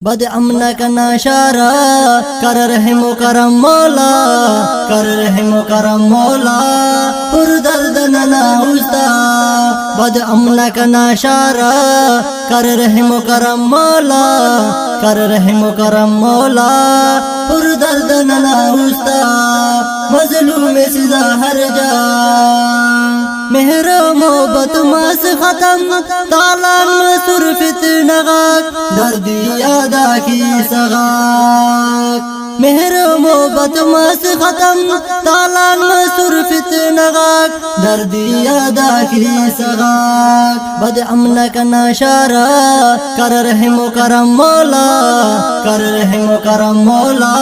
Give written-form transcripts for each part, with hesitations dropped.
بد امن کا ناشارہ کر رحم و کرم مولا، کر رحم و کرم مولا، پر درد نہ استا بد امن کا ناشارہ کر رحم و کرم مولا، کر رحم و کرم مولا، پر درد نہ استا مظلوم سزا ہر جا مہر و محبت ماس ختم تالان مسر فتنہ غاک دردی یادا کی سغاک مہر و محبت ماس ختم تالان مسر فتنہ غاک دردی یادا کی سغاک بد امن کا ناشارہ کر رحم و کرم مولا، کر رحم و کرم مولا،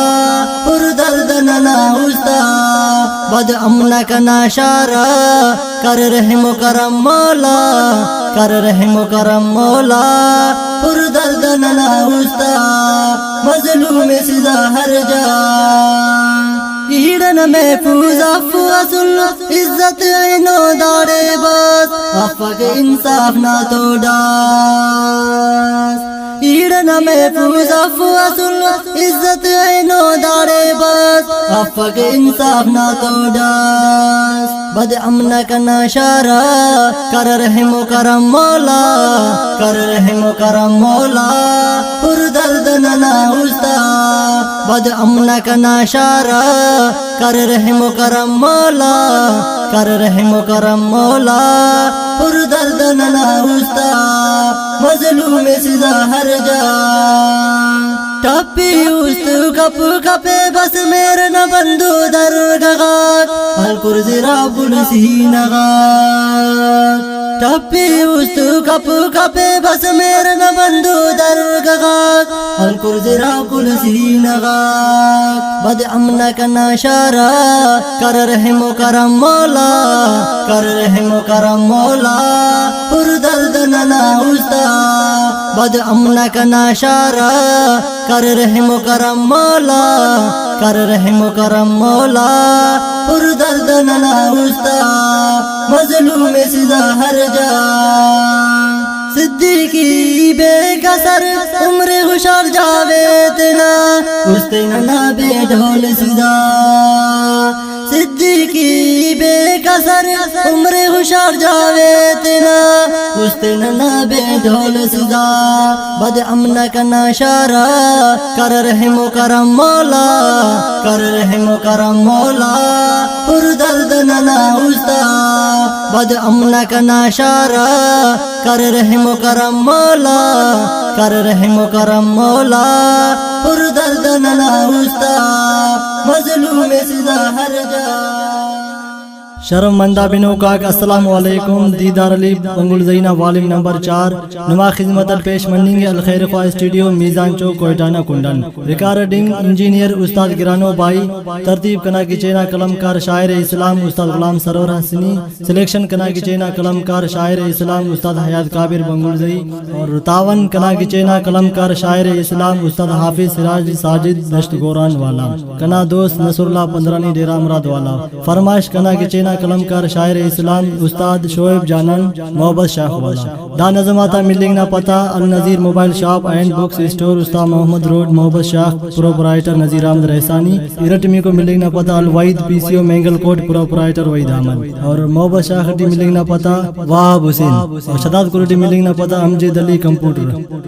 پر درد نہ استا بد امن کا ناشارہ کر رحم و کرم مولا، کر رحم و کرم مولا، پر درد نہ استا مظلوم سزا ہر جا ایڑن محفوظ عفو اصل عزت عینو دارے بس افق انصاف نہ تو ڈاس ایڑن محفوظ عفو اصل عزت عینو دارے بس افق انصاف نہ تو ڈاس بد امن کا ناشارہ کر رحم و کرم مولا، کر رحم و کرم مولا، پر درد نہ استا بد امن کا ناشارہ کر رحم و کرم مولا، کر رحم و کرم مولا، پر درد نہ استا مظلوم سزا ہر جا ٹپی است کپ کپے بس میرے نہ بندو در گغاک الکرز رب السین غاک ٹپی است کپ کپے بس میرے نہ بندو در گغاک الکرز رب السین غاک بد امن کا ناشارہ کر رحم و کرم مولا، کر رحم و کرم مولا، پر درد نہ استا بد امن کا ناشارہ کر رحم و کرم مولا، کر رحم و کرم مولا، پر درد نہ استا مظلوم سزا ہر جا صدیقی بے کسر عمر خوشار جاوید نا استین نہ بے ڈھول سزا صدیقی بے کسر عمر خوشار جاوید نا استین نہ بے ڈھول سزا بد امن کا ناشارہ کر رحم و کرم مولا، کر رحم و کرم مولا، پر درد نہ استا بد امن کا ناشارہ کر رحم و کرم مولا، کر رحم و کرم مولا، پر درد نہ استا مظلوم سزا ہر جا شرم مندہ بنو کاک السلام علیکم دیدار علی بنگل زینہ والم نمبر 4 نما خدمت الپیش مننگ الخیر خواہ اسٹوڈیو میزان چوک کوئٹانہ کنڈن ریکارڈنگ انجینئر استاد گرانو بائی ترتیب کنا کی چینا قلم کار شاعر اسلام استاد غلام سرور حسنی سلیکشن کنا کی چینا قلم کار شاعر اسلام استاد حیات کابر بنگل زئی اور تعاون کنا کی چینا قلم کار شاعر اسلام استاد حافظ سراج ساجد دشت گوران والا کنا دوست نصر اللہ پندرانی ڈیرہ مراد والا فرمائش کنا کی چینا قلم کار شاعر اسلام استاد شعیب جانن محبت شاہ والا دا نظم آتا ملنگ نہ پتہ Alnazir mobile shop and books store Ustad Muhammad road Mohabbat Shah proprietor Nazir Ahmed Rehsani ایرٹمی کو ملنگ نہ پتہ Alwaheed P C O Mengal Kot proprietor Waheed Ahmed اور محبت شاہ خٹی ملنگ نہ پتہ وہاب حسین اور شداد کوٹی ملنگ نہ پتہ امجد علی کمپیوٹر